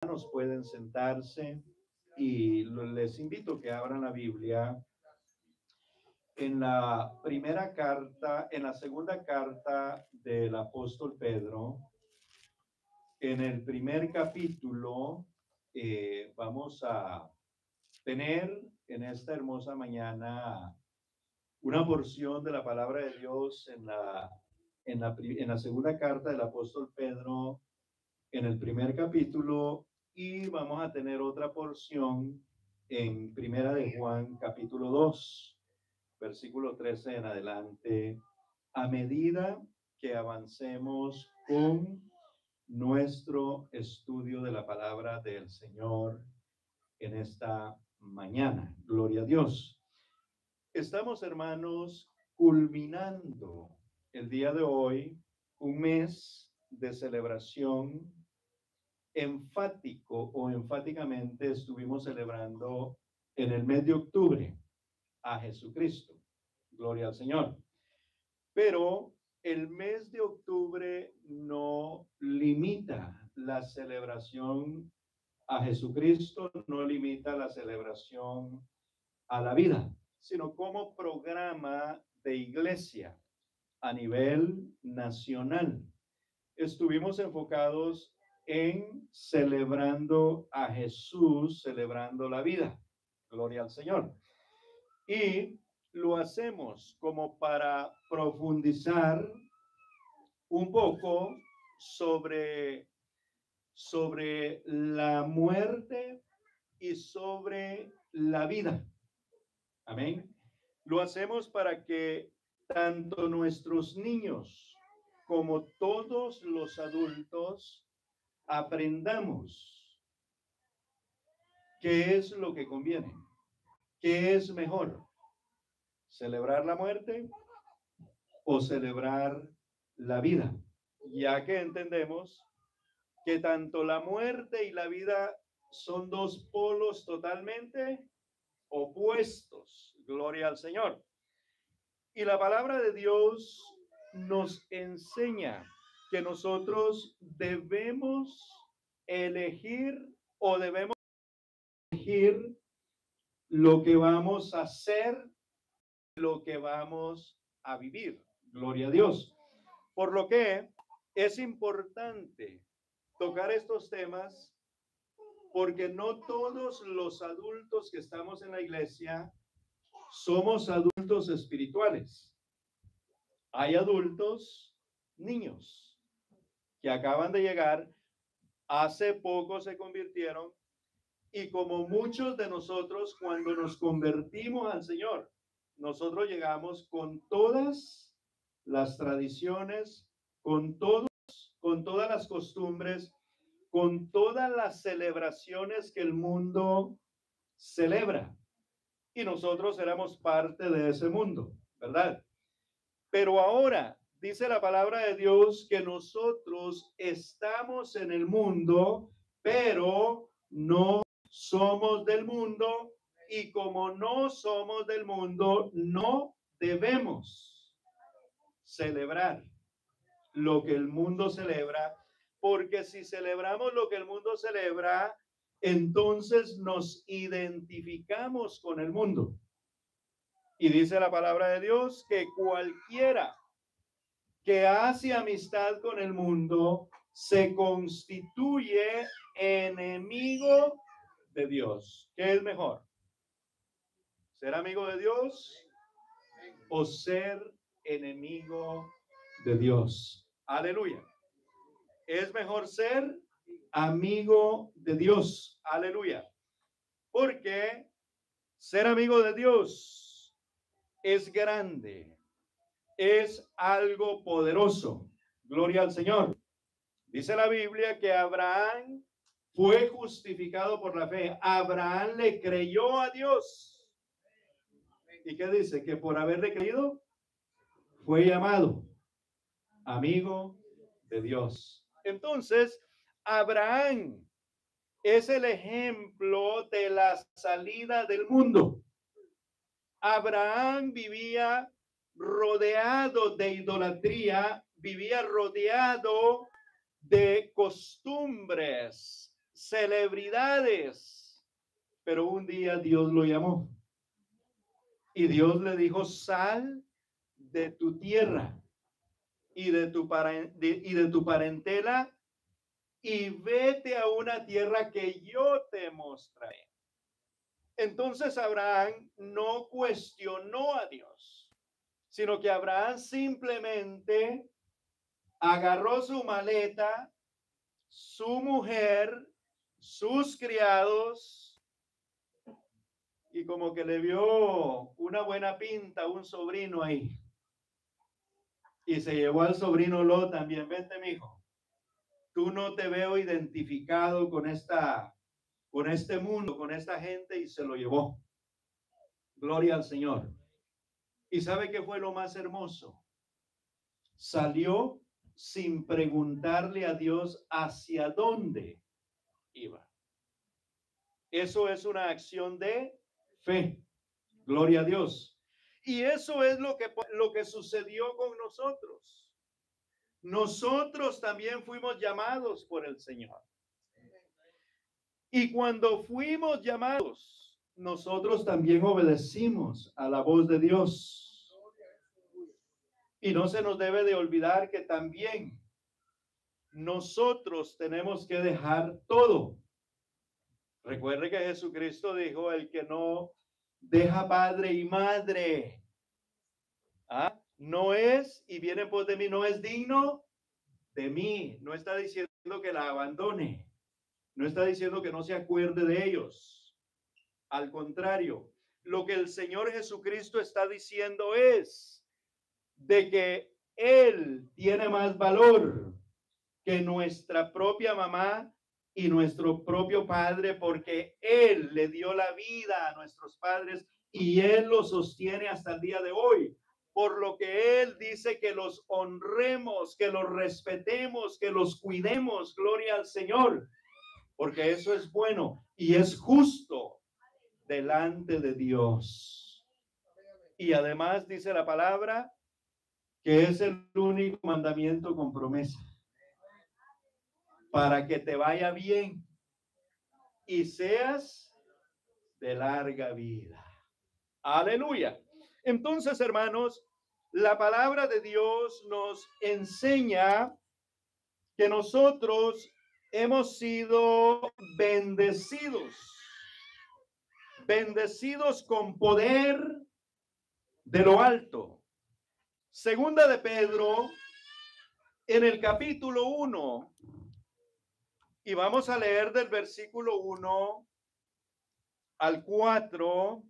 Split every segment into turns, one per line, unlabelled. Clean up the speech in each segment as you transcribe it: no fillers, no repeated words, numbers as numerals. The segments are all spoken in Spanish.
Hermanos pueden sentarse y les invito que abran la Biblia en la primera carta, en la segunda carta del apóstol Pedro, en el primer capítulo. Vamos a tener en esta hermosa mañana una porción de la palabra de Dios en la segunda carta del apóstol Pedro, en el primer capítulo, y vamos a tener otra porción en Primera de Juan, capítulo 2, versículo 13 en adelante, a medida que avancemos con nuestro estudio de la palabra del Señor en esta mañana. Gloria a Dios. Estamos, hermanos, culminando el día de hoy un mes de celebración enfático o enfáticamente. Estuvimos celebrando en el mes de octubre a Jesucristo. Gloria al Señor. Pero el mes de octubre no limita la celebración a Jesucristo, no limita la celebración a la vida, sino como programa de iglesia a nivel nacional. Estuvimos enfocados en celebrando a Jesús, celebrando la vida. Gloria al Señor. Y lo hacemos como para profundizar un poco sobre la muerte y sobre la vida. Amén. Lo hacemos para que tanto nuestros niños como todos los adultos aprendamos qué es lo que conviene, qué es mejor, celebrar la muerte o celebrar la vida, ya que entendemos que tanto la muerte y la vida son dos polos totalmente opuestos. Gloria al Señor. Y la palabra de Dios nos enseña que nosotros debemos elegir o debemos elegir lo que vamos a hacer, lo que vamos a vivir. Gloria a Dios. Por lo que es importante tocar estos temas, porque no todos los adultos que estamos en la iglesia somos adultos espirituales. Hay adultos niños que acaban de llegar, hace poco se convirtieron, y como muchos de nosotros, cuando nos convertimos al Señor, nosotros llegamos con todas las tradiciones, con todas las costumbres, con todas las celebraciones que el mundo celebra. Y nosotros éramos parte de ese mundo, ¿verdad? Pero ahora dice la palabra de Dios que nosotros estamos en el mundo, pero no somos del mundo, y como no somos del mundo, no debemos celebrar lo que el mundo celebra, porque si celebramos lo que el mundo celebra, entonces nos identificamos con el mundo. Y dice la palabra de Dios que cualquiera que hace amistad con el mundo se constituye enemigo de Dios. ¿Qué es mejor? ¿Ser amigo de Dios o ser enemigo de Dios? Aleluya. Es mejor ser amigo de Dios. Aleluya. Porque ser amigo de Dios es grande, es algo poderoso. Gloria al Señor. Dice la Biblia que Abraham fue justificado por la fe. Abraham le creyó a Dios. ¿Y qué dice? Que por haberle creído fue llamado amigo de Dios. Entonces, Abraham es el ejemplo de la salida del mundo. Abraham vivía rodeado de idolatría, vivía rodeado de costumbres celebridades, pero un día Dios lo llamó y Dios le dijo: sal de tu tierra y de tu parentela y vete a una tierra que yo te mostraré. Entonces Abraham no cuestionó a Dios, sino que Abraham simplemente agarró su maleta, su mujer, sus criados, y como que le vio una buena pinta a un sobrino ahí. Y se llevó al sobrino Lot también. Vente, mijo. Tú no te veo identificado con este mundo, con esta gente, y se lo llevó. Gloria al Señor. ¿Y sabe qué fue lo más hermoso? Salió sin preguntarle a Dios hacia dónde iba. Eso es una acción de fe. Gloria a Dios. Y eso es lo que sucedió con nosotros. Nosotros también fuimos llamados por el Señor. Y cuando fuimos llamados, nosotros también obedecimos a la voz de Dios. Y no se nos debe de olvidar que también nosotros tenemos que dejar todo. Recuerde que Jesucristo dijo: el que no deja padre y madre, no es, y viene por de mí, no es digno de mí. No está diciendo que la abandone. No está diciendo que no se acuerde de ellos. Al contrario, lo que el Señor Jesucristo está diciendo es de que Él tiene más valor que nuestra propia mamá y nuestro propio padre, porque Él le dio la vida a nuestros padres y Él los sostiene hasta el día de hoy. Por lo que Él dice que los honremos, que los respetemos, que los cuidemos. Gloria al Señor, porque eso es bueno y es justo delante de Dios. Y además dice la palabra que es el único mandamiento con promesa, para que te vaya bien y seas de larga vida. Aleluya. Entonces, hermanos, la palabra de Dios nos enseña que nosotros hemos sido bendecidos con poder de lo alto. Segunda de Pedro, en el capítulo 1, y vamos a leer del versículo 1 al 4,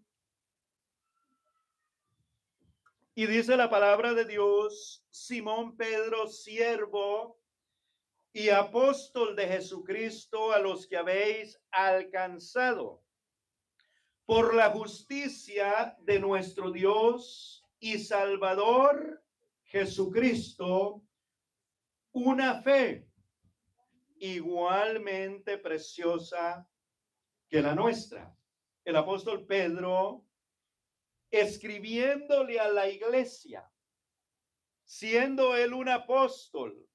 y dice la palabra de Dios: Simón Pedro, siervo y apóstol de Jesucristo, a los que habéis alcanzado por la justicia de nuestro Dios y Salvador Jesucristo, una fe igualmente preciosa que la nuestra. El apóstol Pedro, escribiéndole a la iglesia, siendo él un apóstol,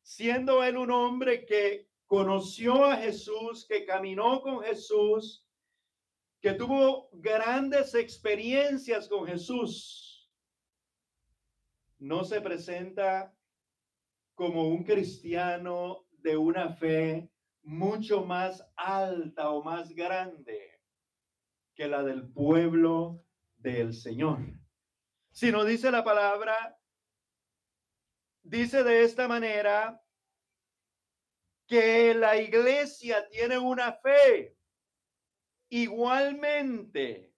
siendo él un hombre que conoció a Jesús, que caminó con Jesús, que tuvo grandes experiencias con Jesús, no se presenta como un cristiano de una fe mucho más alta o más grande que la del pueblo del Señor, sino dice la palabra, dice de esta manera, que la iglesia tiene una fe igualmente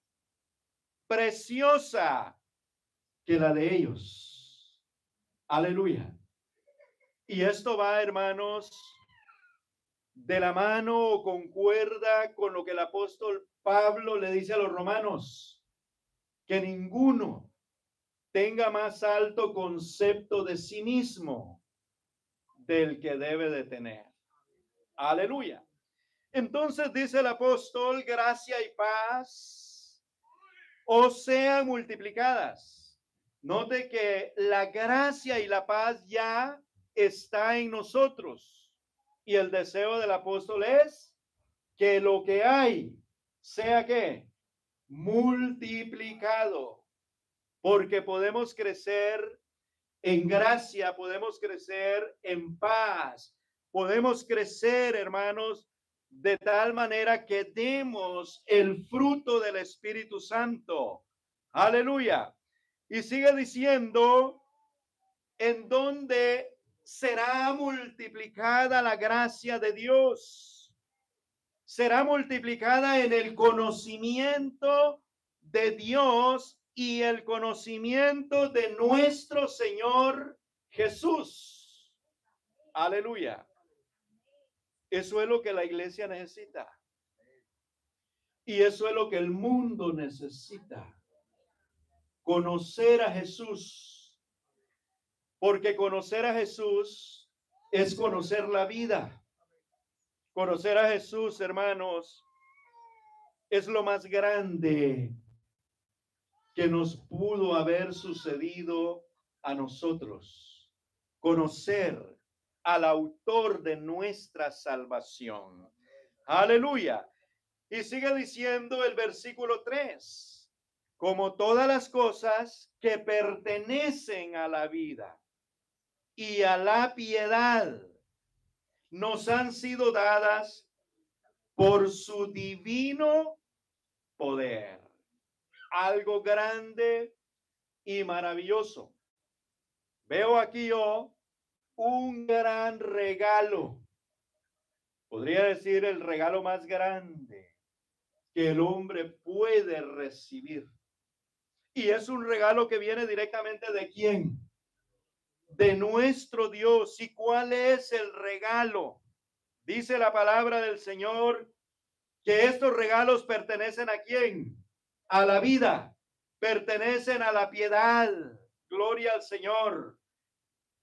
preciosa que la de ellos. Aleluya. Y esto va, hermanos, de la mano o concuerda con lo que el apóstol Pablo le dice a los romanos: que ninguno tenga más alto concepto de sí mismo del que debe de tener. Aleluya. Entonces dice el apóstol: gracia y paz os sean multiplicadas. Note que la gracia y la paz ya está en nosotros. Y el deseo del apóstol es que lo que hay sea que multiplicado, porque podemos crecer en gracia, podemos crecer en paz, podemos crecer, hermanos, de tal manera que demos el fruto del Espíritu Santo. Aleluya. Y sigue diciendo, en donde será multiplicada la gracia de Dios. Será multiplicada en el conocimiento de Dios y el conocimiento de nuestro Señor Jesús. Aleluya. Eso es lo que la iglesia necesita. Y eso es lo que el mundo necesita. Conocer a Jesús. Porque conocer a Jesús es conocer la vida. Conocer a Jesús, hermanos, es lo más grande que nos pudo haber sucedido a nosotros. Conocer al autor de nuestra salvación. Aleluya. Y sigue diciendo el versículo 3, como todas las cosas que pertenecen a la vida y a la piedad nos han sido dadas por su divino poder. Algo grande y maravilloso. Veo aquí yo un gran regalo. Podría decir el regalo más grande que el hombre puede recibir. Y es un regalo que viene directamente ¿de quién? De nuestro Dios. ¿Y cuál es el regalo? Dice la palabra del Señor que estos regalos pertenecen ¿a quién? A la vida, pertenecen a la piedad. Gloria al Señor.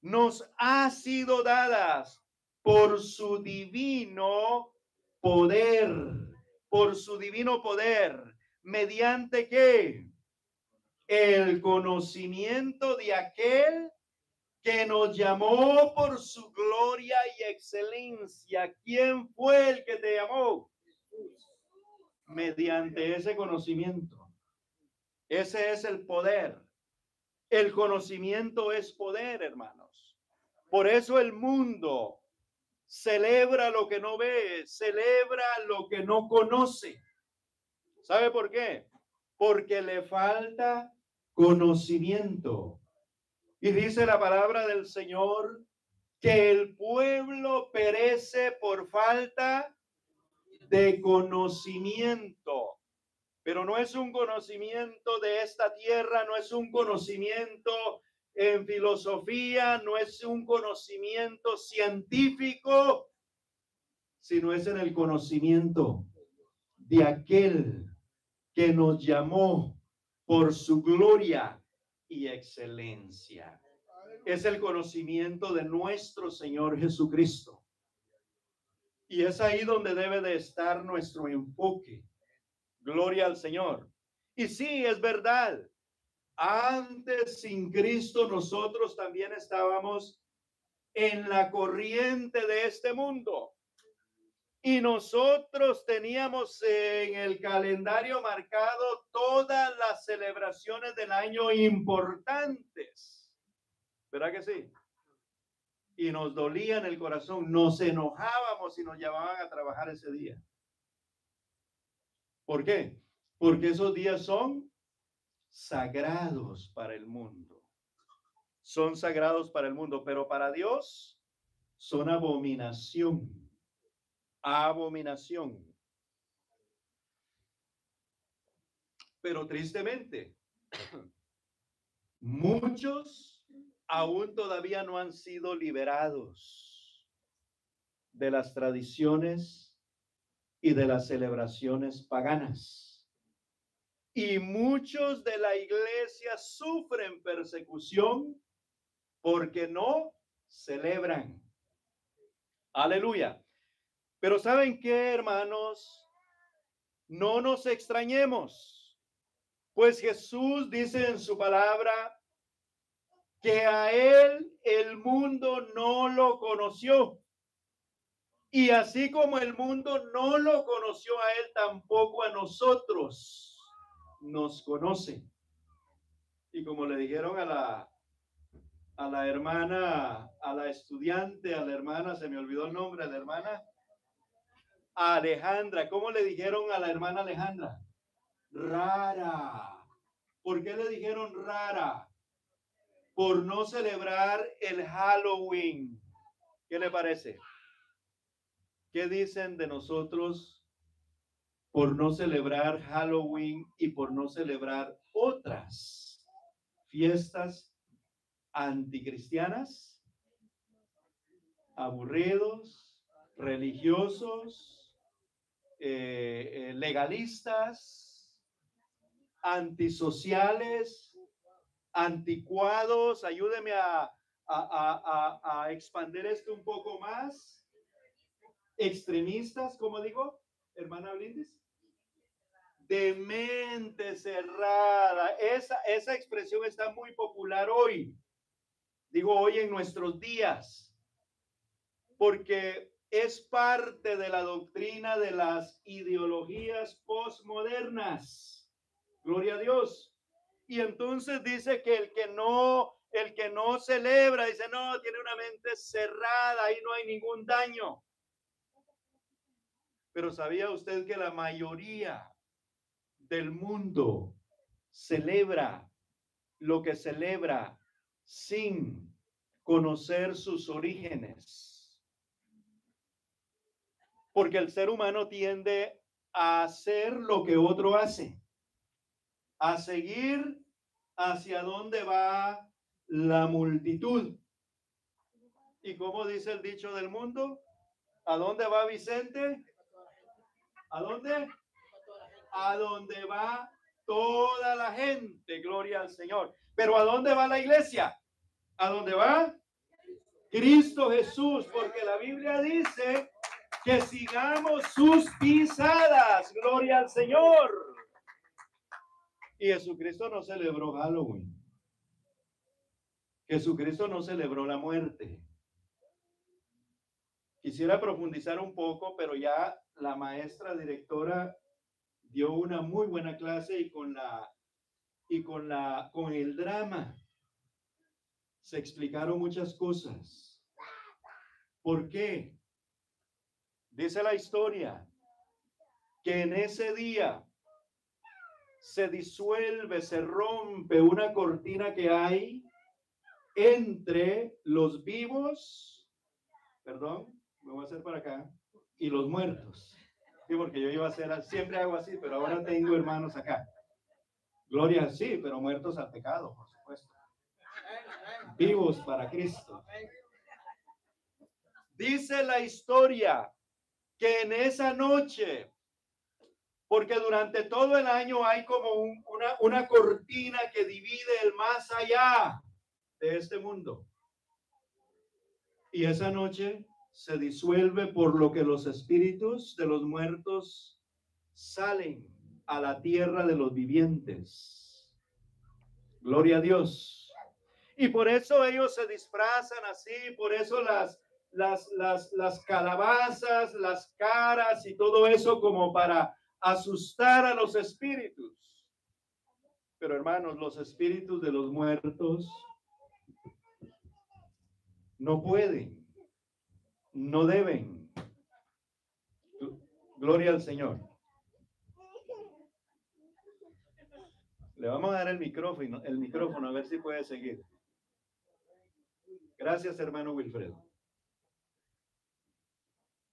Nos ha sido dadas por su divino poder, por su divino poder, mediante ¿qué? El conocimiento de aquel que nos llamó por su gloria y excelencia. ¿Quién fue el que te llamó? Mediante ese conocimiento. Ese es el poder. El conocimiento es poder, hermanos. Por eso el mundo celebra lo que no ve, celebra lo que no conoce. ¿Sabe por qué? Porque le falta conocimiento. Y dice la palabra del Señor que el pueblo perece por falta de conocimiento. Pero no es un conocimiento de esta tierra, no es un conocimiento en filosofía, no es un conocimiento científico, sino es en el conocimiento de aquel que nos llamó por su gloria y excelencia. Es el conocimiento de nuestro Señor Jesucristo. Y es ahí donde debe de estar nuestro enfoque. Gloria al Señor. Y sí, es verdad. Antes, sin Cristo, nosotros también estábamos en la corriente de este mundo. Y nosotros teníamos en el calendario marcado todas las celebraciones del año importantes. ¿Verdad que sí? Y nos dolía en el corazón, nos enojábamos y nos llamaban a trabajar ese día. ¿Por qué? Porque esos días son sagrados para el mundo. Son sagrados para el mundo, pero para Dios son abominación. Abominación. Pero tristemente, muchos aún todavía no han sido liberados de las tradiciones y de las celebraciones paganas. Y muchos de la iglesia sufren persecución porque no celebran. Aleluya. Pero ¿saben qué, hermanos? No nos extrañemos, pues Jesús dice en su palabra que a él el mundo no lo conoció. Y así como el mundo no lo conoció a él, tampoco a nosotros nos conoce. Y como le dijeron a la hermana, a la estudiante, a la hermana, se me olvidó el nombre, a la hermana Alejandra, ¿cómo le dijeron a la hermana Alejandra? Rara. ¿Por qué le dijeron rara? Por no celebrar el Halloween. ¿Qué le parece? ¿Qué dicen de nosotros por no celebrar Halloween y por no celebrar otras fiestas anticristianas? Aburridos, religiosos, legalistas, antisociales, anticuados. Ayúdeme a expandir esto un poco más. Extremistas, ¿cómo digo, hermana Blindis? De mente cerrada. Esa expresión está muy popular hoy. Digo hoy en nuestros días, porque es parte de la doctrina de las ideologías postmodernas. Gloria a Dios. Y entonces dice que el que no celebra, dice, no, tiene una mente cerrada, ahí no hay ningún daño. Pero ¿sabía usted que la mayoría del mundo celebra lo que celebra sin conocer sus orígenes? Porque el ser humano tiende a hacer lo que otro hace, a seguir hacia dónde va la multitud. ¿Y cómo dice el dicho del mundo? ¿A dónde va Vicente? ¿A dónde? A dónde va toda la gente, gloria al Señor. Pero ¿a dónde va la iglesia? ¿A dónde va? Cristo Jesús, porque la Biblia dice que sigamos sus pisadas, gloria al Señor. Y Jesucristo no celebró Halloween. Jesucristo no celebró la muerte. Quisiera profundizar un poco, pero ya la maestra directora dio una muy buena clase y con el drama se explicaron muchas cosas. ¿Por qué? Dice la historia que en ese día se disuelve, se rompe una cortina que hay entre los vivos, perdón, me voy a hacer para acá, y los muertos. Sí, porque yo iba a hacer, siempre hago así, pero ahora tengo hermanos acá. Gloria, sí, pero muertos al pecado, por supuesto. Vivos para Cristo. Dice la historia que en esa noche, porque durante todo el año hay como una cortina que divide el más allá de este mundo. Y esa noche se disuelve por lo que los espíritus de los muertos salen a la tierra de los vivientes. Gloria a Dios. Y por eso ellos se disfrazan así, por eso las calabazas, las caras y todo eso como para asustar a los espíritus. Pero hermanos, los espíritus de los muertos no pueden, no deben. Gloria al Señor. Le vamos a dar el micrófono a ver si puede seguir. Gracias, hermano Wilfredo.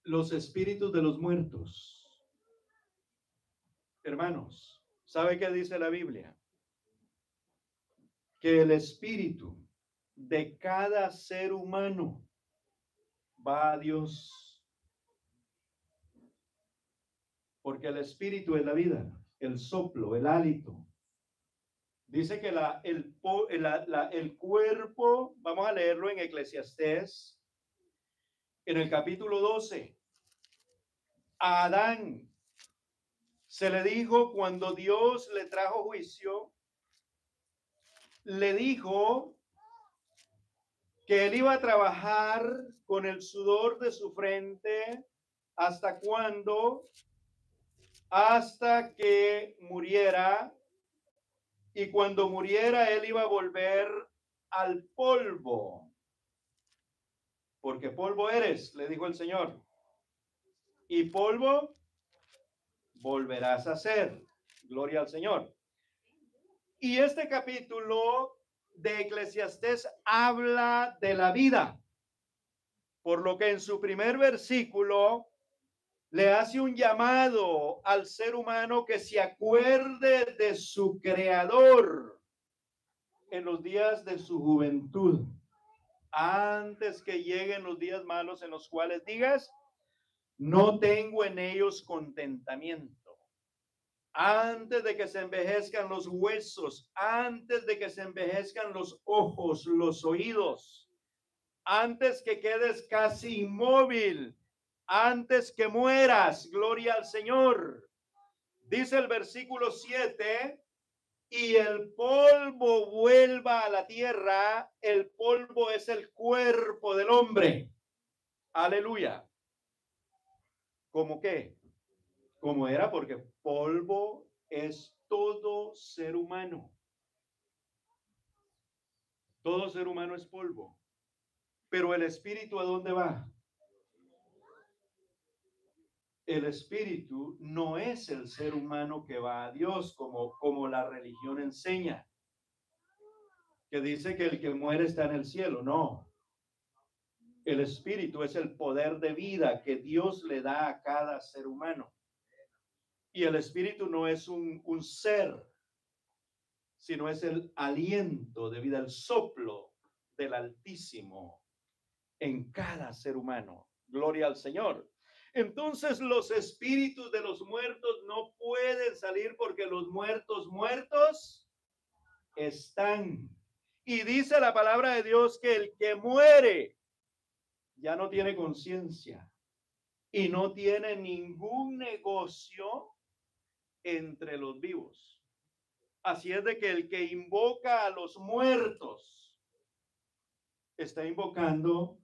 Los espíritus de los muertos. Hermanos, ¿sabe qué dice la Biblia? Que el espíritu de cada ser humano va a Dios. Porque el espíritu es la vida, el soplo, el hálito. Dice que el cuerpo, vamos a leerlo en Eclesiastés, en el capítulo 12. A Adán se le dijo cuando Dios le trajo juicio, le dijo que él iba a trabajar con el sudor de su frente ¿Hasta cuándo? Hasta que muriera, y cuando muriera él iba a volver al polvo, porque polvo eres, le dijo el Señor, y polvo volverás a ser. Gloria al Señor. Y este capítulo de Eclesiastés habla de la vida, por lo que en su primer versículo le hace un llamado al ser humano que se acuerde de su creador en los días de su juventud, antes que lleguen los días malos en los cuales digas, no tengo en ellos contentamiento. Antes de que se envejezcan los huesos, antes de que se envejezcan los ojos, los oídos, antes que quedes casi inmóvil, antes que mueras, gloria al Señor. Dice el versículo 7, y el polvo vuelva a la tierra, el polvo es el cuerpo del hombre. Aleluya. ¿Cómo qué? Como era, porque polvo es todo ser humano. Todo ser humano es polvo. Pero el espíritu, ¿a dónde va? El espíritu no es el ser humano que va a Dios, como la religión enseña, que dice que el que muere está en el cielo. No. El espíritu es el poder de vida que Dios le da a cada ser humano. Y el espíritu no es un ser, sino es el aliento de vida, el soplo del Altísimo en cada ser humano. Gloria al Señor. Entonces los espíritus de los muertos no pueden salir porque los muertos están. Y dice la palabra de Dios que el que muere ya no tiene conciencia y no tiene ningún negocio entre los vivos. Así es de que el que invoca a los muertos está invocando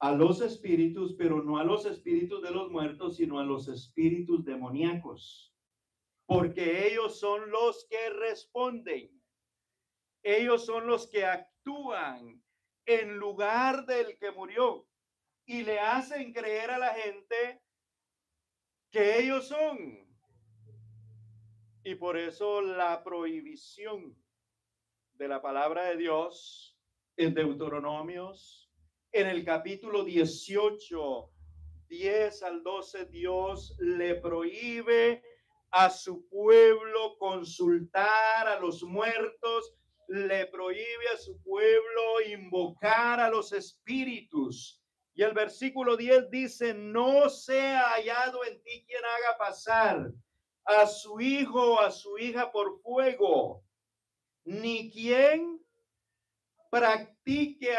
a los espíritus, pero no a los espíritus de los muertos, sino a los espíritus demoníacos, porque ellos son los que responden, ellos son los que actúan en lugar del que murió y le hacen creer a la gente que ellos son. Y por eso la prohibición de la palabra de Dios en Deuteronomios, en el capítulo 18, 10 al 12, Dios le prohíbe a su pueblo consultar a los muertos, le prohíbe a su pueblo invocar a los espíritus. Y el versículo 10 dice, no sea hallado en ti quien haga pasar a su hijo o a su hija por fuego, ni quien practique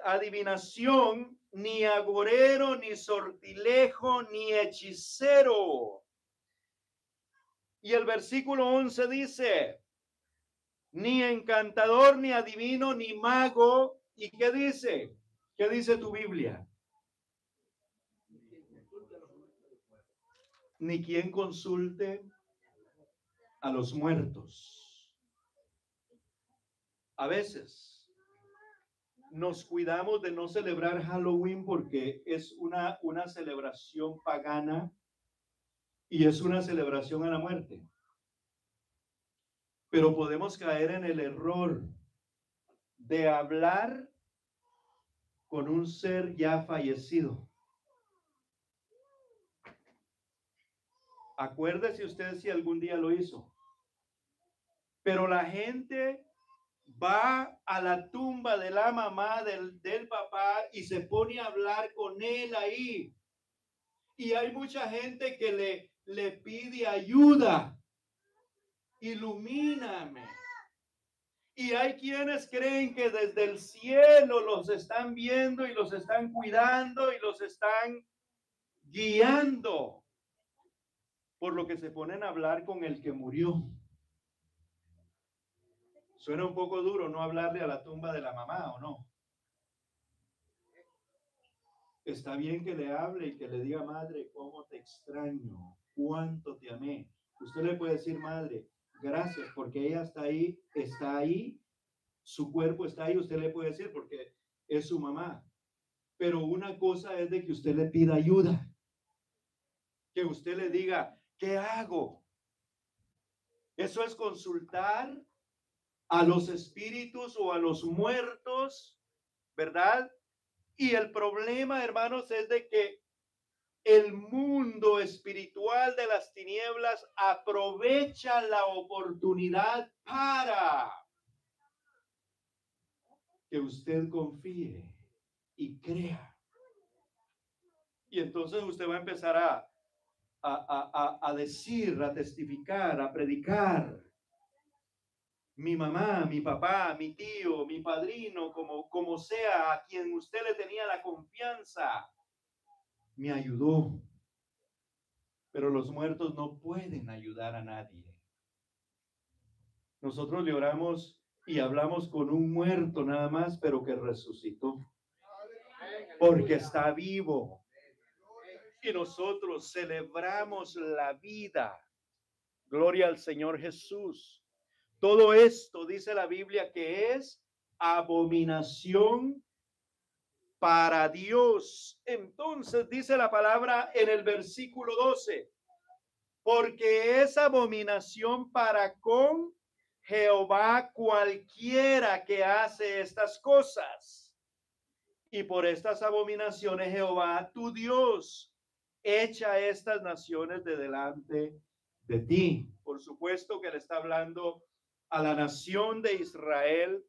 adivinación, ni agorero, ni sortilejo, ni hechicero. Y el versículo 11 dice, ni encantador, ni adivino, ni mago. ¿Y qué dice? ¿Qué dice tu Biblia? Ni quien consulte a los muertos. A veces nos cuidamos de no celebrar Halloween porque es una celebración pagana y es una celebración a la muerte. Pero podemos caer en el error de hablar con un ser ya fallecido. Acuérdese usted si algún día lo hizo. Pero la gente va a la tumba de la mamá, del papá, y se pone a hablar con él ahí. Y hay mucha gente que le pide ayuda. Ilumíname. Y hay quienes creen que desde el cielo los están viendo y los están cuidando y los están guiando. Por lo que se ponen a hablar con el que murió. Suena un poco duro no hablarle a la tumba de la mamá, ¿o no? Está bien que le hable y que le diga, madre, cómo te extraño, cuánto te amé. Usted le puede decir, madre, gracias, porque ella está ahí, su cuerpo está ahí, usted le puede decir, porque es su mamá. Pero una cosa es de que usted le pida ayuda, que usted le diga, ¿qué hago? Eso es consultar a los espíritus o a los muertos, ¿verdad? Y el problema, hermanos, es de que el mundo espiritual de las tinieblas aprovecha la oportunidad para que usted confíe y crea. Y entonces usted va a empezar a decir, a testificar, a predicar. Mi mamá, mi papá, mi tío, mi padrino, como sea, a quien usted le tenía la confianza, me ayudó. Pero los muertos no pueden ayudar a nadie. Nosotros le oramos y hablamos con un muerto nada más, pero que resucitó, porque está vivo. Y nosotros celebramos la vida. Gloria al Señor Jesús. Todo esto dice la Biblia que es abominación para Dios. Entonces dice la palabra en el versículo 12, porque es abominación para con Jehová cualquiera que hace estas cosas. Y por estas abominaciones Jehová tu Dios echa estas naciones de delante de ti. Por supuesto que le está hablando a la nación de Israel,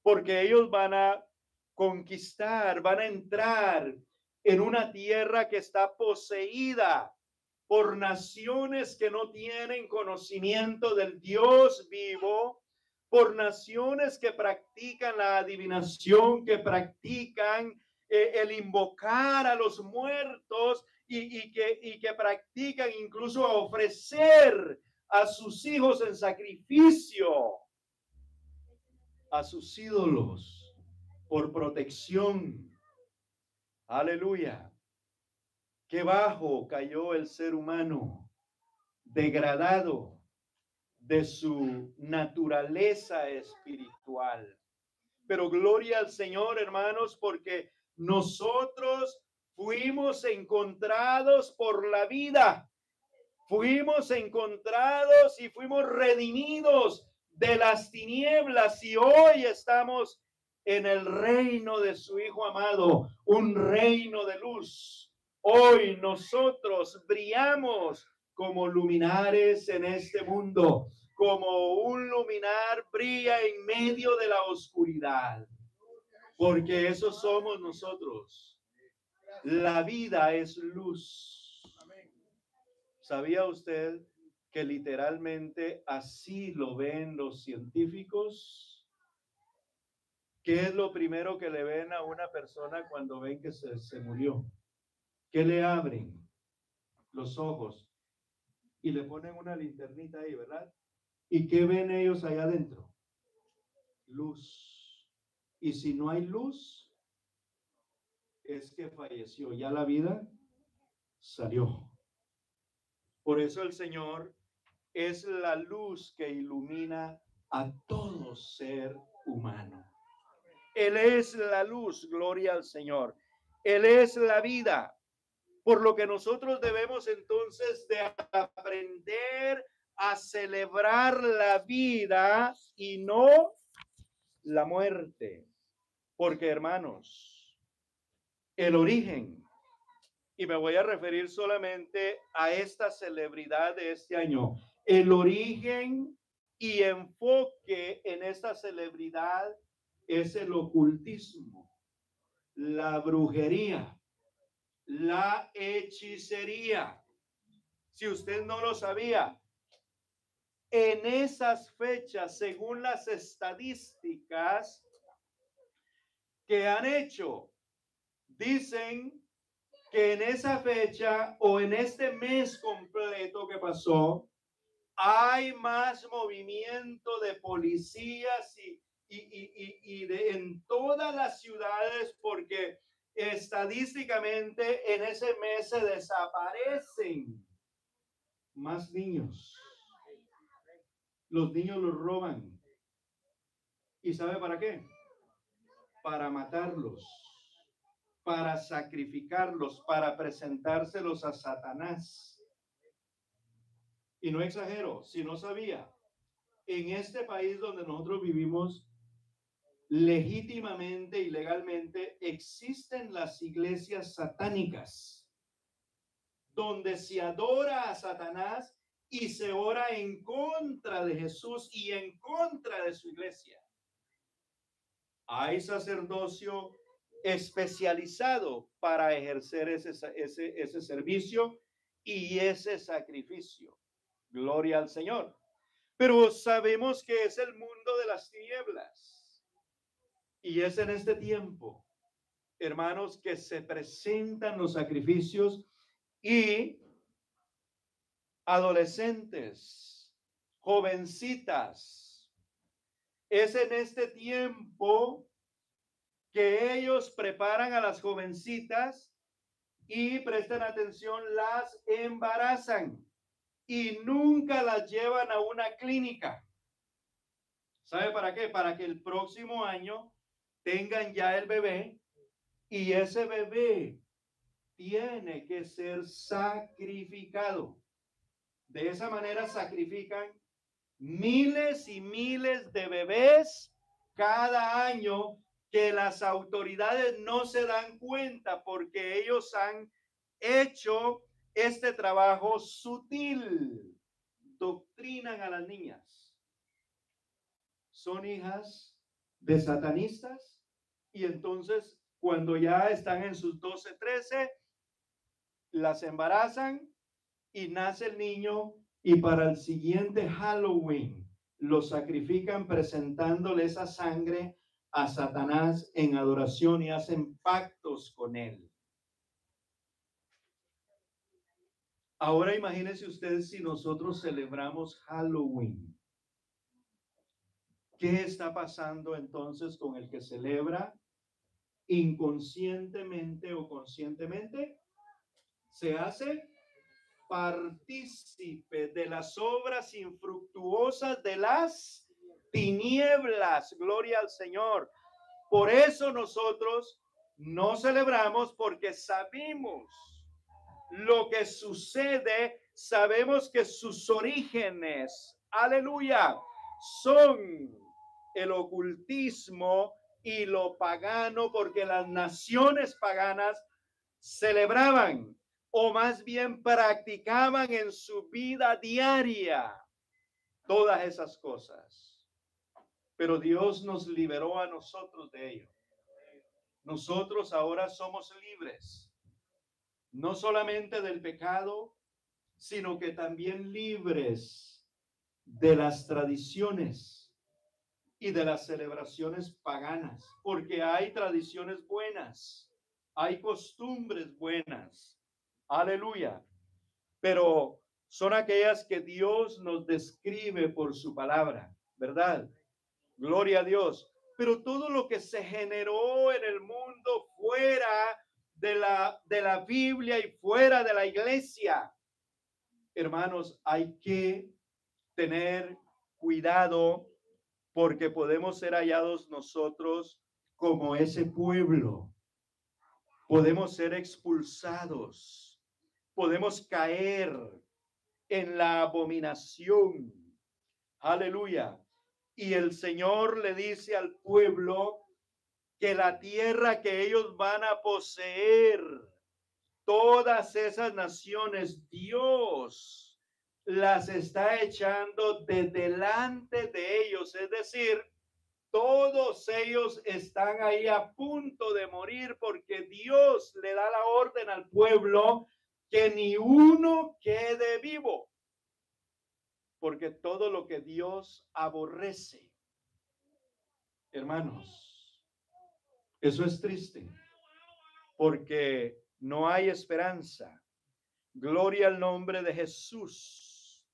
porque ellos van a conquistar, van a entrar en una tierra que está poseída por naciones que no tienen conocimiento del Dios vivo, por naciones que practican la adivinación, que practican el invocar a los muertos y que practican incluso a ofrecer a sus hijos en sacrificio a sus ídolos por protección. Aleluya. Qué bajo cayó el ser humano, degradado de su naturaleza espiritual. Pero gloria al Señor, hermanos, porque nosotros fuimos encontrados por la vida. Fuimos encontrados y fuimos redimidos de las tinieblas y hoy estamos en el reino de su Hijo amado, un reino de luz. Hoy nosotros brillamos como luminares en este mundo, como un luminar brilla en medio de la oscuridad, porque eso somos nosotros. La vida es luz. ¿Sabía usted que literalmente así lo ven los científicos? ¿Qué es lo primero que le ven a una persona cuando ven que se murió? ¿Qué le abren? Los ojos y le ponen una linternita ahí, ¿verdad? ¿Y qué ven ellos allá adentro? Luz. Y si no hay luz, es que falleció. Ya la vida salió. Por eso el Señor es la luz que ilumina a todo ser humano. Él es la luz, gloria al Señor. Él es la vida. Por lo que nosotros debemos entonces de aprender a celebrar la vida y no la muerte. Porque, hermanos, el origen, y me voy a referir solamente a esta celebridad de este año, el origen y enfoque en esta celebridad es el ocultismo, la brujería, la hechicería. Si usted no lo sabía, en esas fechas, según las estadísticas que han hecho, dicen que en esa fecha o en este mes completo que pasó, hay más movimiento de policías y en todas las ciudades porque estadísticamente en ese mes se desaparecen más niños. Los niños los roban. ¿Y sabe para qué? Para matarlos, para sacrificarlos, para presentárselos a Satanás. Y no exagero, si no sabía, en este país donde nosotros vivimos, legítimamente y legalmente existen las iglesias satánicas, donde se adora a Satanás y se ora en contra de Jesús y en contra de su iglesia. Hay sacerdocio especializado para ejercer ese servicio y ese sacrificio. Gloria al Señor. Pero sabemos que es el mundo de las tinieblas. Y es en este tiempo, hermanos, que se presentan los sacrificios y adolescentes, jovencitas. Es en este tiempo que ellos preparan a las jovencitas y presten atención, las embarazan y nunca las llevan a una clínica. ¿Sabe para qué? Para que el próximo año tengan ya el bebé y ese bebé tiene que ser sacrificado. De esa manera sacrifican miles y miles de bebés cada año que las autoridades no se dan cuenta porque ellos han hecho este trabajo sutil. Doctrinan a las niñas. Son hijas de satanistas y entonces cuando ya están en sus 12, 13, las embarazan y nace el niño y para el siguiente Halloween lo sacrifican presentándole esa sangre a Satanás en adoración y hacen pactos con él. Ahora imagínense ustedes si nosotros celebramos Halloween. ¿Qué está pasando entonces con el que celebra inconscientemente o conscientemente? Se hace partícipe de las obras infructuosas de las tinieblas. Gloria al Señor. Por eso nosotros no celebramos, porque sabemos lo que sucede, sabemos que sus orígenes, aleluya, son el ocultismo y lo pagano, porque las naciones paganas celebraban o más bien practicaban en su vida diaria todas esas cosas. Pero Dios nos liberó a nosotros de ello. Nosotros ahora somos libres, no solamente del pecado, sino que también libres de las tradiciones y de las celebraciones paganas, porque hay tradiciones buenas, hay costumbres buenas. Aleluya. Pero son aquellas que Dios nos describe por su palabra, ¿verdad? Gloria a Dios. Pero todo lo que se generó en el mundo fuera de la Biblia y fuera de la iglesia, hermanos, hay que tener cuidado porque podemos ser hallados nosotros como ese pueblo. Podemos ser expulsados. Podemos caer en la abominación. Aleluya. Y el Señor le dice al pueblo que la tierra que ellos van a poseer, todas esas naciones, Dios las está echando de delante de ellos. Es decir, todos ellos están ahí a punto de morir porque Dios le da la orden al pueblo que ni uno quede vivo. Porque todo lo que Dios aborrece, hermanos, eso es triste, porque no hay esperanza. Gloria al nombre de Jesús.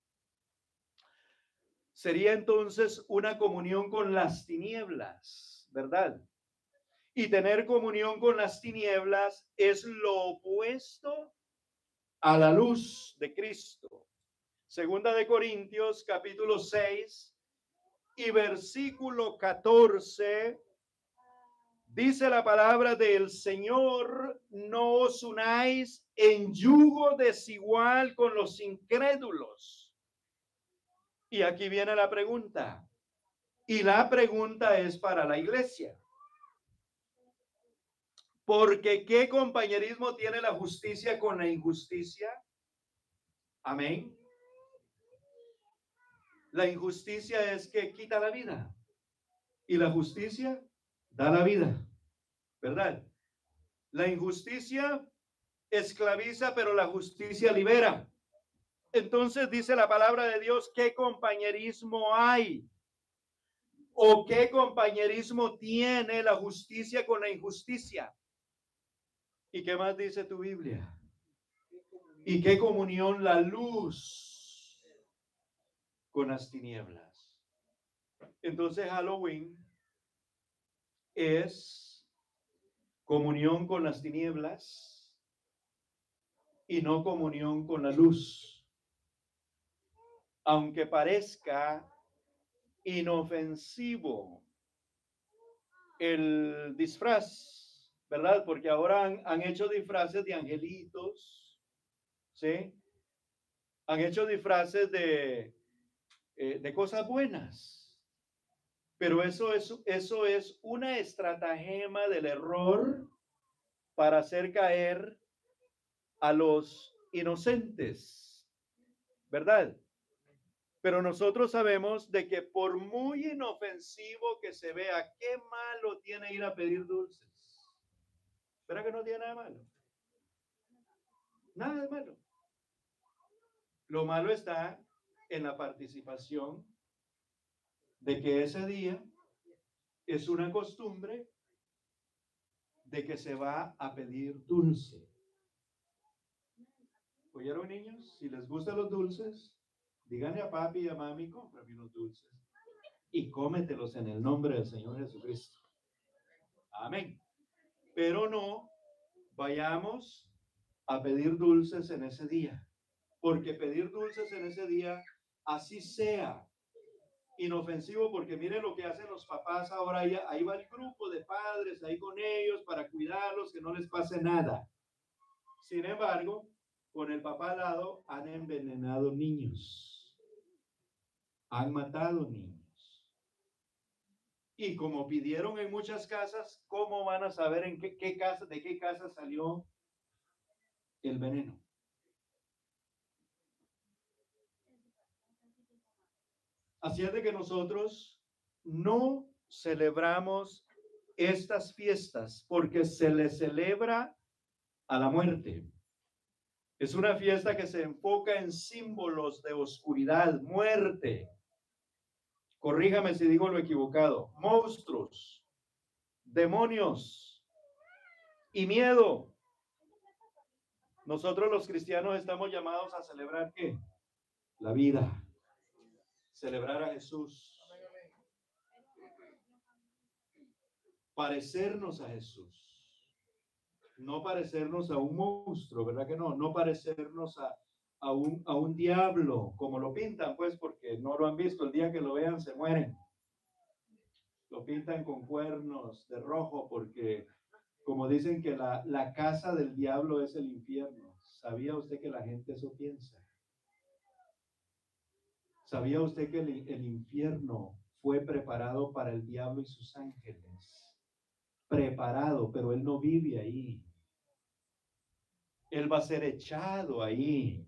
Sería entonces una comunión con las tinieblas, ¿verdad? Y tener comunión con las tinieblas es lo opuesto a la luz de Cristo. Segunda de Corintios, capítulo 6 y versículo 14. Dice la palabra del Señor: no os unáis en yugo desigual con los incrédulos. Y aquí viene la pregunta. Y la pregunta es para la iglesia. Porque ¿qué compañerismo tiene la justicia con la injusticia? Amén. La injusticia es que quita la vida. Y la justicia da la vida. ¿Verdad? La injusticia esclaviza, pero la justicia libera. Entonces dice la palabra de Dios: ¿qué compañerismo hay? ¿O qué compañerismo tiene la justicia con la injusticia? ¿Y qué más dice tu Biblia? ¿Y qué comunión la luz con las tinieblas? Entonces Halloween es comunión con las tinieblas y no comunión con la luz. Aunque parezca inofensivo el disfraz, ¿verdad? Porque ahora han hecho disfraces de angelitos, ¿sí? Han hecho disfraces de cosas buenas. Pero eso es una estratagema del error para hacer caer a los inocentes, ¿verdad? Pero nosotros sabemos de que por muy inofensivo que se vea, ¿qué malo tiene ir a pedir dulces? ¿Verdad que no tiene nada de malo? Nada de malo. Lo malo está en la participación de que ese día es una costumbre de que se va a pedir dulce. ¿Oyeron, niños? Si les gustan los dulces, díganle a papi y a mami: cómprame unos dulces y cómetelos en el nombre del Señor Jesucristo. Amén. Pero no vayamos a pedir dulces en ese día, porque pedir dulces en ese día, así sea inofensivo, porque miren lo que hacen los papás ahora. Ahí va el grupo de padres ahí con ellos para cuidarlos, que no les pase nada. Sin embargo, con el papá al lado, han envenenado niños, han matado niños. Y como pidieron en muchas casas, ¿cómo van a saber en qué casa, de qué casa salió el veneno? Así es de que nosotros no celebramos estas fiestas porque se le celebra a la muerte. Es una fiesta que se enfoca en símbolos de oscuridad, muerte. Corríjame si digo lo equivocado. Monstruos, demonios y miedo. Nosotros los cristianos estamos llamados a celebrar ¿qué? La vida. Celebrar a Jesús. Parecernos a Jesús. No parecernos a un monstruo, ¿verdad que no? No parecernos a un diablo, como lo pintan, pues, porque no lo han visto. El día que lo vean se mueren. Lo pintan con cuernos de rojo porque, como dicen que la casa del diablo es el infierno. ¿Sabía usted que la gente eso piensa? ¿Sabía usted que el infierno fue preparado para el diablo y sus ángeles? Preparado, pero él no vive ahí. Él va a ser echado ahí,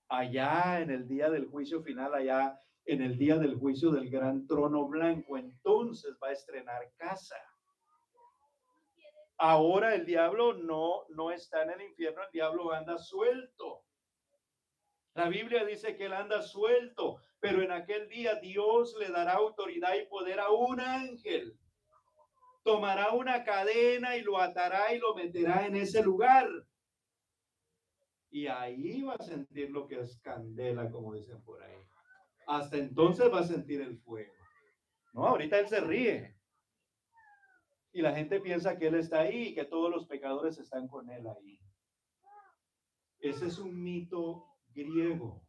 allá en el día del juicio final, allá en el día del juicio del gran trono blanco. Entonces va a estrenar casa. Ahora el diablo no está en el infierno, el diablo anda suelto. La Biblia dice que él anda suelto, pero en aquel día Dios le dará autoridad y poder a un ángel. Tomará una cadena y lo atará y lo meterá en ese lugar. Y ahí va a sentir lo que es candela, como dicen por ahí. Hasta entonces va a sentir el fuego. No, ahorita él se ríe. Y la gente piensa que Él está ahí y que todos los pecadores están con Él ahí. Ese es un mito griego,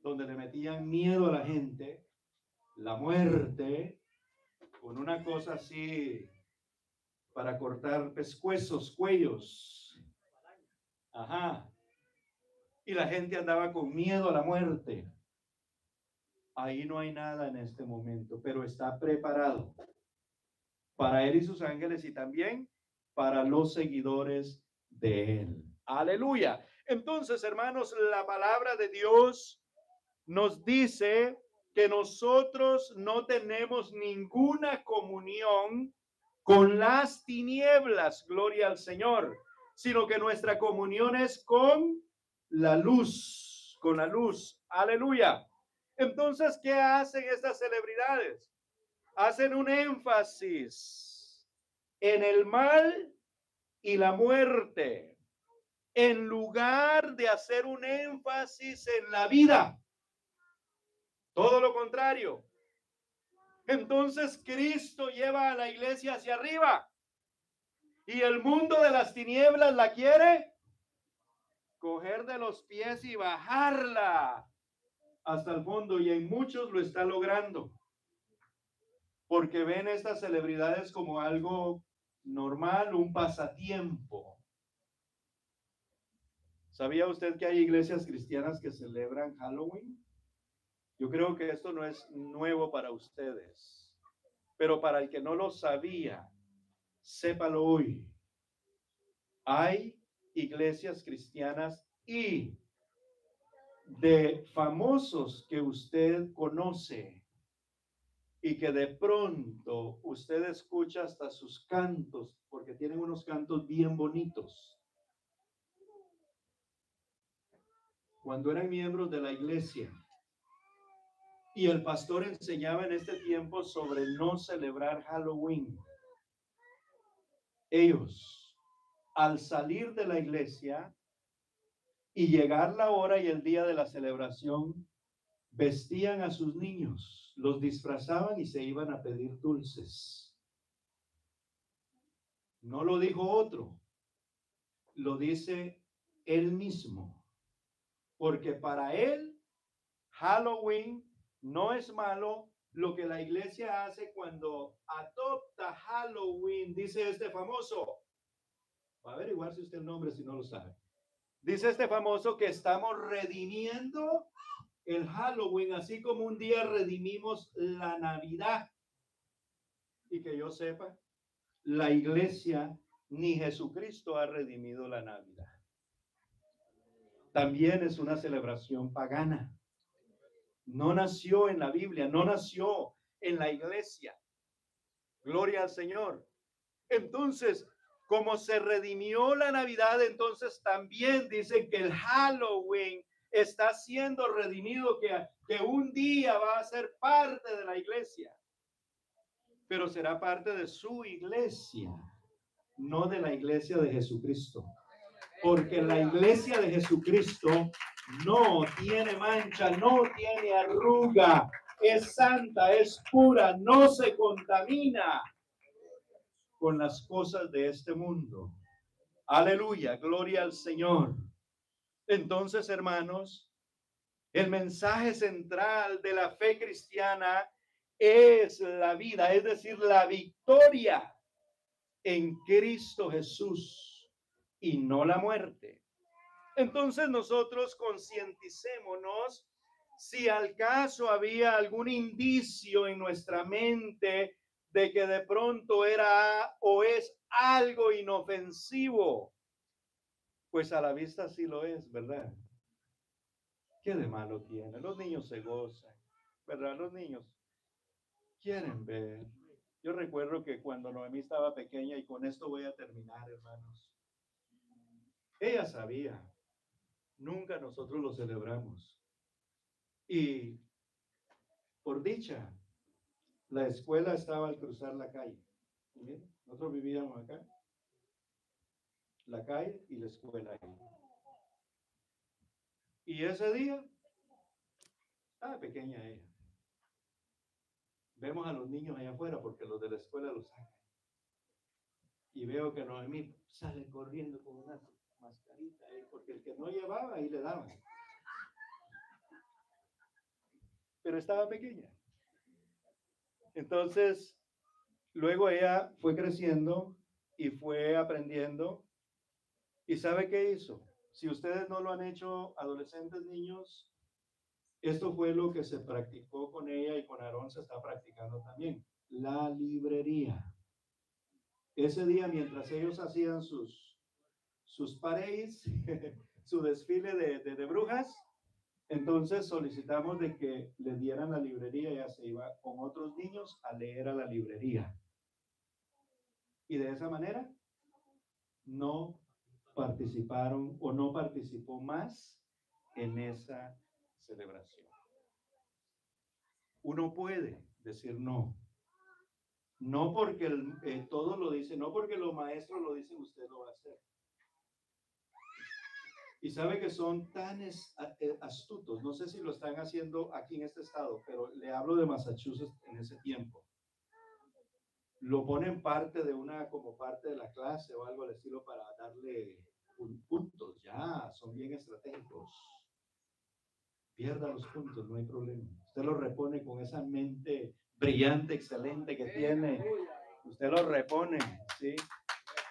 donde le metían miedo a la gente, la muerte, con una cosa así para cortar pescuezos, cuellos. Ajá. Y la gente andaba con miedo a la muerte. Ahí no hay nada en este momento, pero está preparado para Él y sus ángeles y también para los seguidores de Él. Aleluya. Entonces, hermanos, la palabra de Dios nos dice que nosotros no tenemos ninguna comunión con las tinieblas, gloria al Señor, sino que nuestra comunión es con la luz, con la luz. Aleluya. Entonces, ¿qué hacen estas celebridades? Hacen un énfasis en el mal y la muerte, en lugar de hacer un énfasis en la vida. Todo lo contrario. Entonces Cristo lleva a la iglesia hacia arriba y el mundo de las tinieblas la quiere coger de los pies y bajarla hasta el fondo, y en muchos lo está logrando porque ven estas celebridades como algo normal, un pasatiempo. ¿Sabía usted que hay iglesias cristianas que celebran Halloween? Yo creo que esto no es nuevo para ustedes, pero para el que no lo sabía, sépalo hoy. Hay iglesias cristianas y de famosos que usted conoce y que de pronto usted escucha hasta sus cantos, porque tienen unos cantos bien bonitos. Cuando eran miembros de la iglesia y el pastor enseñaba en este tiempo sobre no celebrar Halloween, ellos, al salir de la iglesia y llegar la hora y el día de la celebración, vestían a sus niños, los disfrazaban y se iban a pedir dulces. No lo dijo otro, lo dice él mismo, porque para él Halloween no es malo. Lo que la iglesia hace cuando adopta Halloween, dice este famoso, va a averiguar si usted el nombre si no lo sabe. Dice este famoso que estamos redimiendo el Halloween, así como un día redimimos la Navidad. Y que yo sepa, la iglesia ni Jesucristo ha redimido la Navidad. También es una celebración pagana. No nació en la Biblia, no nació en la iglesia. Gloria al Señor. Entonces, como se redimió la Navidad, entonces también dicen que el Halloween está siendo redimido, que un día va a ser parte de la iglesia, pero será parte de su iglesia, no de la iglesia de Jesucristo. Porque la iglesia de Jesucristo no tiene mancha, no tiene arruga, es santa, es pura, no se contamina con las cosas de este mundo. Aleluya, gloria al Señor. Entonces, hermanos, el mensaje central de la fe cristiana es la vida, es decir, la victoria en Cristo Jesús y no la muerte. Entonces nosotros concienticémonos si al caso había algún indicio en nuestra mente de que de pronto era o es algo inofensivo. Pues a la vista sí lo es, ¿verdad? ¿Qué de malo tiene? Los niños se gozan, ¿verdad? Los niños quieren ver. Yo recuerdo que cuando Noemí estaba pequeña, y con esto voy a terminar, hermanos, ella sabía, nunca nosotros lo celebramos. Y por dicha, la escuela estaba al cruzar la calle. ¿Bien? Nosotros vivíamos acá, la calle y la escuela ahí. Y ese día, estaba pequeña ella. Vemos a los niños allá afuera porque los de la escuela los sacan. y veo que Noemí sale corriendo con una mascarita ahí, porque el que no llevaba ahí le daban. Pero estaba pequeña. Entonces, luego ella fue creciendo y fue aprendiendo. ¿Y sabe qué hizo? Si ustedes no lo han hecho, adolescentes, niños, esto fue lo que se practicó con ella y con Aarón se está practicando también. La librería. Ese día, mientras ellos hacían sus parades, su desfile de brujas, entonces solicitamos de que le dieran la librería. Ella se iba con otros niños a leer a la librería. Y de esa manera no participaron o no participó más en esa celebración. Uno puede decir no. No porque todos lo dicen, no porque los maestros lo dicen, usted lo va a hacer. Y sabe que son tan astutos, no sé si lo están haciendo aquí en este estado, pero le hablo de Massachusetts en ese tiempo. Lo ponen parte de como parte de la clase o algo al estilo para darle puntos. Ya, son bien estratégicos. Pierda los puntos, no hay problema. Usted lo repone con esa mente brillante, excelente que tiene. Usted lo repone, ¿sí?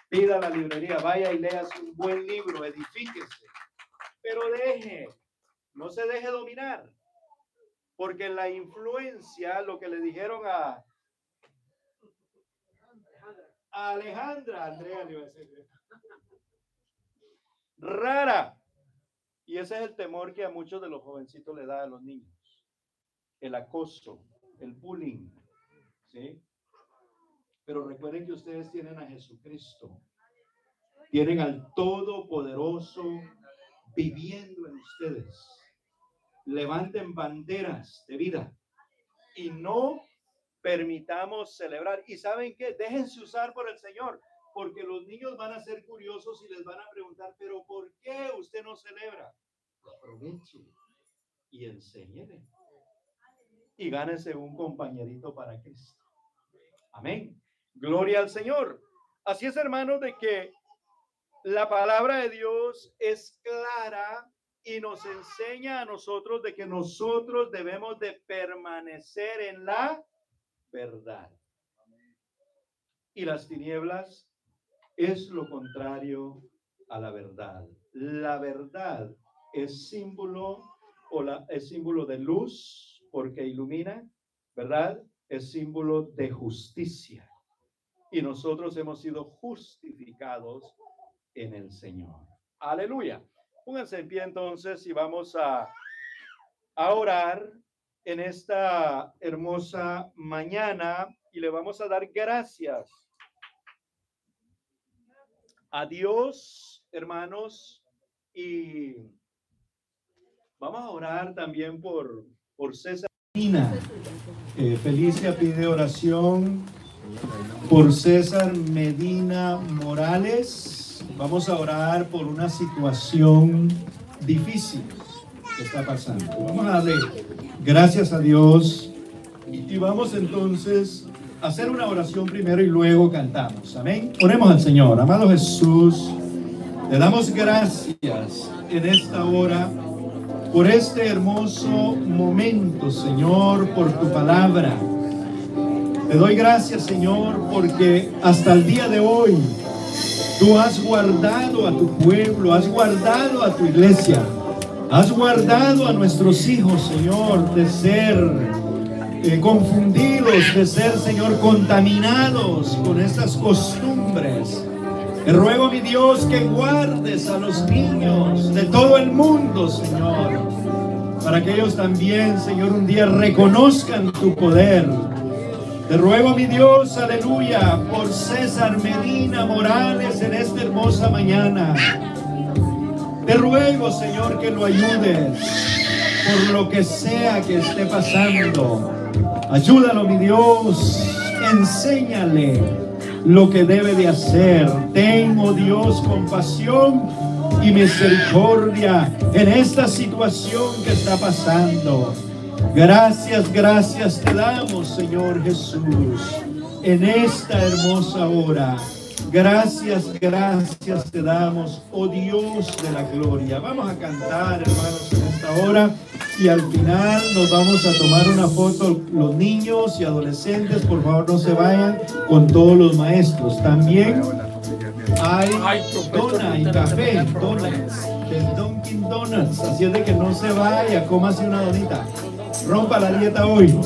Pida a la librería, vaya y lea un buen libro, edifíquese. Pero no se deje dominar. Porque la influencia, lo que le dijeron a Alejandra, Andrea le iba a decir, rara. Y ese es el temor que a muchos de los jovencitos le da a los niños. El acoso, el bullying, ¿sí? Pero recuerden que ustedes tienen a Jesucristo. Tienen al Todopoderoso viviendo en ustedes. Levanten banderas de vida y no permitamos celebrar. ¿Y saben qué? Déjense usar por el Señor, porque los niños van a ser curiosos y les van a preguntar, pero ¿por qué usted no celebra? Aproveche y enséñele. Y gánese un compañerito para Cristo. Amén. Gloria al Señor. Así es, hermanos, de que la palabra de Dios es clara y nos enseña a nosotros de que nosotros debemos de permanecer en la verdad. Y las tinieblas es lo contrario a la verdad. La verdad es símbolo es símbolo de luz porque ilumina, ¿verdad? Es símbolo de justicia. Y nosotros hemos sido justificados en el Señor. Aleluya. Pónganse en pie entonces y vamos a orar en esta hermosa mañana y le vamos a dar gracias a Dios, hermanos, y vamos a orar también por César. Felicia pide oración por César Medina Morales. Vamos a orar por una situación difícil que está pasando. Vamos a darle gracias a Dios y vamos entonces a hacer una oración primero y luego cantamos. Amén. Oremos al Señor. Amado Jesús, te damos gracias en esta hora por este hermoso momento, Señor, por tu palabra. Te doy gracias, Señor, porque hasta el día de hoy tú has guardado a tu pueblo, has guardado a tu iglesia, has guardado a nuestros hijos, Señor, de ser confundidos, de ser, Señor, contaminados con estas costumbres. Te ruego, mi Dios, que guardes a los niños de todo el mundo, Señor, para que ellos también, Señor, un día reconozcan tu poder. Te ruego, mi Dios, aleluya, por César Medina Morales en esta hermosa mañana. Te ruego, Señor, que lo ayudes por lo que sea que esté pasando. Ayúdalo, mi Dios, enséñale lo que debe de hacer. Ten, oh Dios, compasión y misericordia en esta situación que está pasando. Gracias, gracias te damos, Señor Jesús, en esta hermosa hora. Gracias, gracias te damos, oh Dios de la gloria. Vamos a cantar, hermanos, en esta hora, y al final nos vamos a tomar una foto, los niños y adolescentes, por favor no se vayan, con todos los maestros. También hay dona y café, donuts, del Dunkin' Donuts, así es de que no se vaya, cómase una donita, rompa la dieta hoy.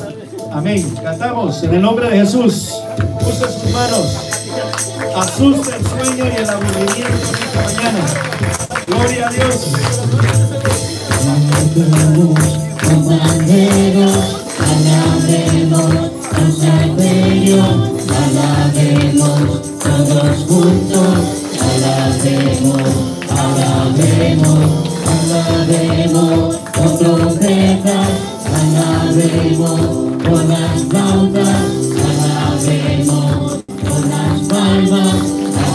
Amén. Cantamos en el nombre de Jesús. Use sus manos. Asusta el sueño y el aburrimiento esta mañana. Gloria a Dios.
Compañeros, alabemos, alabemos, todos juntos, alabemos, con trompetas, alabemos, con las flautas, alabemos, con las palmas,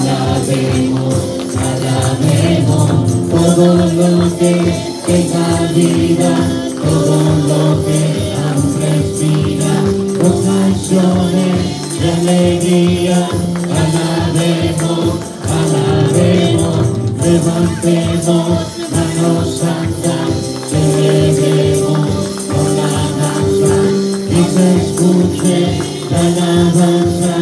alabemos, todo lo que tenga vida, todo lo que aún respira, con canciones de alegría, alabemos, levantemos manos santas, celebremos con la danza, y se escuche la alabanza.